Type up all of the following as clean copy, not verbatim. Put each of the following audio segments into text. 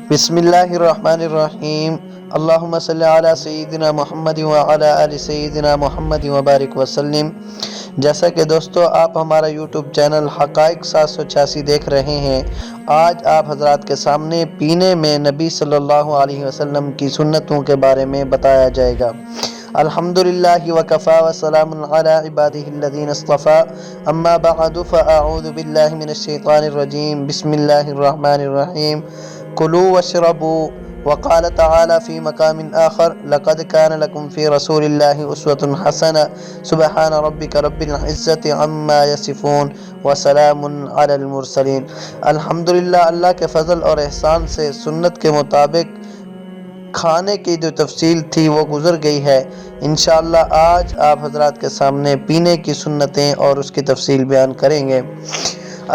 بسم اللہ الرحمن الرحیم۔ اللہم صلی علی سیدنا محمد وعلی آل سیدنا محمد وبارک وسلم۔ جیسا کہ دوستو آپ ہمارا یوٹیوب چینل حقائق 786 دیکھ رہے ہیں، آج آپ حضرات کے سامنے پینے میں نبی صلی اللہ علیہ وسلم کی سنتوں کے بارے میں بتایا جائے گا۔ الحمدللہ وکفا وسلام علی عبادہ الذین اصطفی، اما بعد فاعوذ باللہ من الشیطان الرجیم، بسم اللہ الرحمن الرحیم۔ کلوا واشربوا، وقال تعالی فی مقام آخر لقد کان لکم فی رسول اللہ اسوۃ حسنہ، سبحان ربک رب العزۃ عما یصفون وسلام علی المرسلین۔ الحمدللہ، اللہ کے فضل اور احسان سے سنت کے مطابق کھانے کی جو تفصیل تھی وہ گزر گئی ہے۔ انشاءاللہ آج آپ حضرات کے سامنے پینے کی سنتیں اور اس کی تفصیل بیان کریں گے۔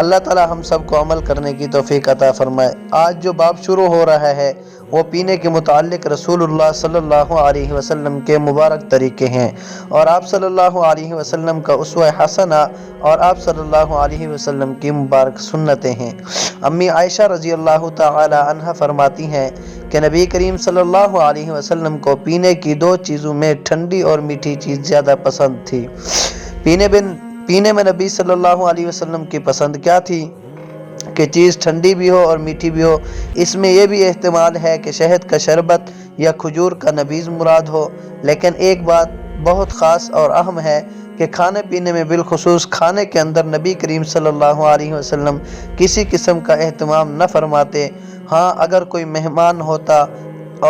اللہ تعالی ہم سب کو عمل کرنے کی توفیق عطا فرمائے۔ آج جو باب شروع ہو رہا ہے وہ پینے کے متعلق رسول اللہ صلی اللہ علیہ وسلم کے مبارک طریقے ہیں، اور آپ صلی اللہ علیہ وسلم کا اسوہ حسنہ اور آپ صلی اللہ علیہ وسلم کی مبارک سنتیں ہیں۔ امی عائشہ رضی اللہ تعالی عنہ فرماتی ہیں کہ نبی کریم صلی اللہ علیہ وسلم کو پینے کی دو چیزوں میں ٹھنڈی اور میٹھی چیز زیادہ پسند تھی۔ پینے میں نبی صلی اللہ علیہ وسلم کی پسند کیا تھی کہ چیز ٹھنڈی بھی ہو اور میٹھی بھی ہو۔ اس میں یہ بھی احتمال ہے کہ شہد کا شربت یا کھجور کا نبیذ مراد ہو، لیکن ایک بات بہت خاص اور اہم ہے کہ کھانے پینے میں بالخصوص کھانے کے اندر نبی کریم صلی اللہ علیہ وسلم کسی قسم کا اہتمام نہ فرماتے۔ ہاں، اگر کوئی مہمان ہوتا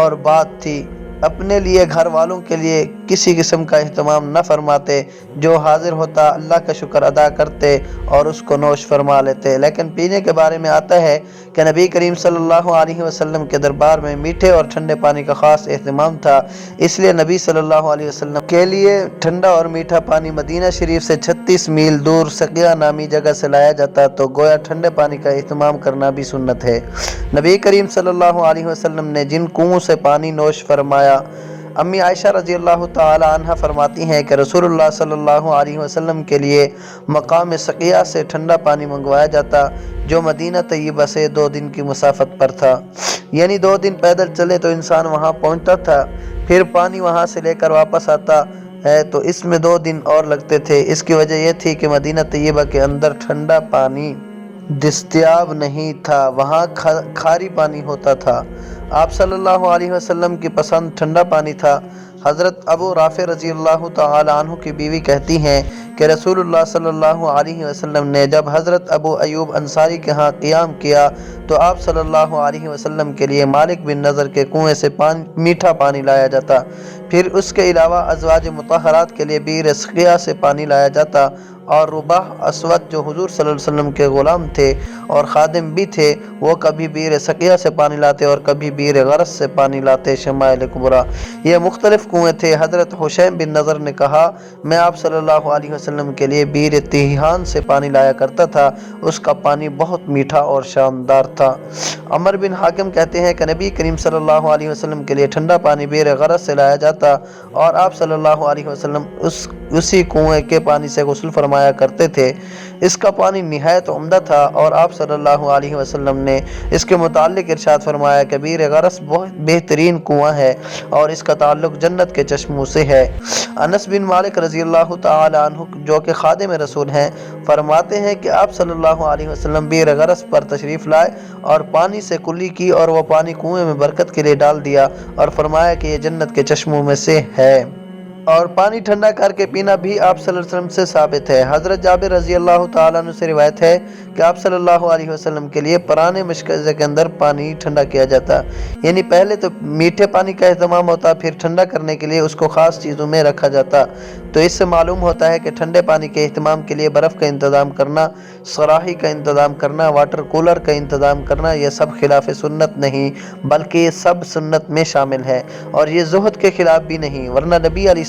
اور بات تھی، اپنے لیے گھر والوں کے لیے کسی قسم کا اہتمام نہ فرماتے، جو حاضر ہوتا اللہ کا شکر ادا کرتے اور اس کو نوش فرما لیتے۔ لیکن پینے کے بارے میں آتا ہے کہ نبی کریم صلی اللہ علیہ وسلم کے دربار میں میٹھے اور ٹھنڈے پانی کا خاص اہتمام تھا، اس لیے نبی صلی اللہ علیہ وسلم کے لیے ٹھنڈا اور میٹھا پانی مدینہ شریف سے 36 میل دور سقیہ نامی جگہ سے لایا جاتا، تو گویا ٹھنڈے پانی کا اہتمام کرنا بھی سنت ہے۔ نبی کریم صلی اللہ علیہ وسلم نے جن کنویں سے پانی نوش فرمایا، امی عائشہ رضی اللہ تعالی عنہ فرماتی ہیں کہ رسول اللہ صلی اللہ علیہ وسلم کے لیے مقام سقیہ سے ٹھنڈا پانی منگوایا جاتا، جو مدینہ طیبہ سے 2 دن کی مسافت پر تھا، یعنی 2 دن پیدل چلے تو انسان وہاں پہنچتا تھا، پھر پانی وہاں سے لے کر واپس آتا ہے تو اس میں 2 دن اور لگتے تھے۔ اس کی وجہ یہ تھی کہ مدینہ طیبہ کے اندر ٹھنڈا پانی دستیاب نہیں تھا، وہاں کھاری پانی ہوتا تھا۔ آپ صلی اللہ علیہ وسلم کی پسند ٹھنڈا پانی تھا۔ حضرت ابو رافع رضی اللہ تعالی عنہ کی بیوی کہتی ہیں کہ رسول اللہ صلی اللہ علیہ وسلم نے جب حضرت ابو ایوب انصاری کے ہاں قیام کیا تو آپ صلی اللہ علیہ وسلم کے لیے مالک بن نضر کے کنویں سے میٹھا پانی لایا جاتا، پھر اس کے علاوہ ازواج مطہرات کے لیے بئر سقیہ سے پانی لایا جاتا، اور رباح اسود جو حضور صلی اللہ علیہ وسلم کے غلام تھے اور خادم بھی تھے، وہ کبھی بئر سقیہ سے پانی لاتے اور کبھی بئر غرس سے پانی لاتے۔ شمائل کبریٰ۔ یہ مختلف کنویں تھے۔ حضرت حشیم بن نضر نے کہا، میں آپ صلی اللہ علیہ وسلم کے لیے بئر تیہان سے پانی لایا کرتا تھا، اس کا پانی بہت میٹھا اور شاندار تھا۔ عمر بن حاکم کہتے ہیں کہ نبی کریم صلی اللہ علیہ وسلم کے لیے ٹھنڈا پانی بئر غرس سے لایا جاتا اور آپ صلی اللہ علیہ وسلم اسی کنویں کے پانی سے غسل فرمایا کرتے تھے۔ اس کا پانی نہایت عمدہ تھا، اور آپ صلی اللہ علیہ وسلم نے اس کے متعلق ارشاد فرمایا کہ بئر غرس بہت بہترین کنواں ہے اور اس کا تعلق جنت کے چشموں سے ہے۔ انس بن مالک رضی اللہ تعالی عنہ جو کہ خادم رسول ہیں فرماتے ہیں کہ آپ صلی اللہ علیہ وسلم بئر غرس پر تشریف لائے اور پانی سے کلی کی اور وہ پانی کنویں میں برکت کے لیے ڈال دیا اور فرمایا کہ یہ جنت کے چشموں میں سے ہے، اور پانی ٹھنڈا کر کے پینا بھی آپ صلی اللہ علیہ وسلم سے ثابت ہے۔ حضرت جابر رضی اللہ تعالیٰ عنہ سے روایت ہے کہ آپ صلی اللہ علیہ وسلم کے لیے پرانے مشکزے کے اندر پانی ٹھنڈا کیا جاتا، یعنی پہلے تو میٹھے پانی کا اہتمام ہوتا، پھر ٹھنڈا کرنے کے لیے اس کو خاص چیزوں میں رکھا جاتا۔ تو اس سے معلوم ہوتا ہے کہ ٹھنڈے پانی کے اہتمام کے لیے برف کا انتظام کرنا، صراحی کا انتظام کرنا، واٹر کولر کا انتظام کرنا، یہ سب خلاف سنت نہیں بلکہ یہ سب سنت میں شامل ہے، اور یہ زہد کے خلاف بھی نہیں، ورنہ نبی علیہ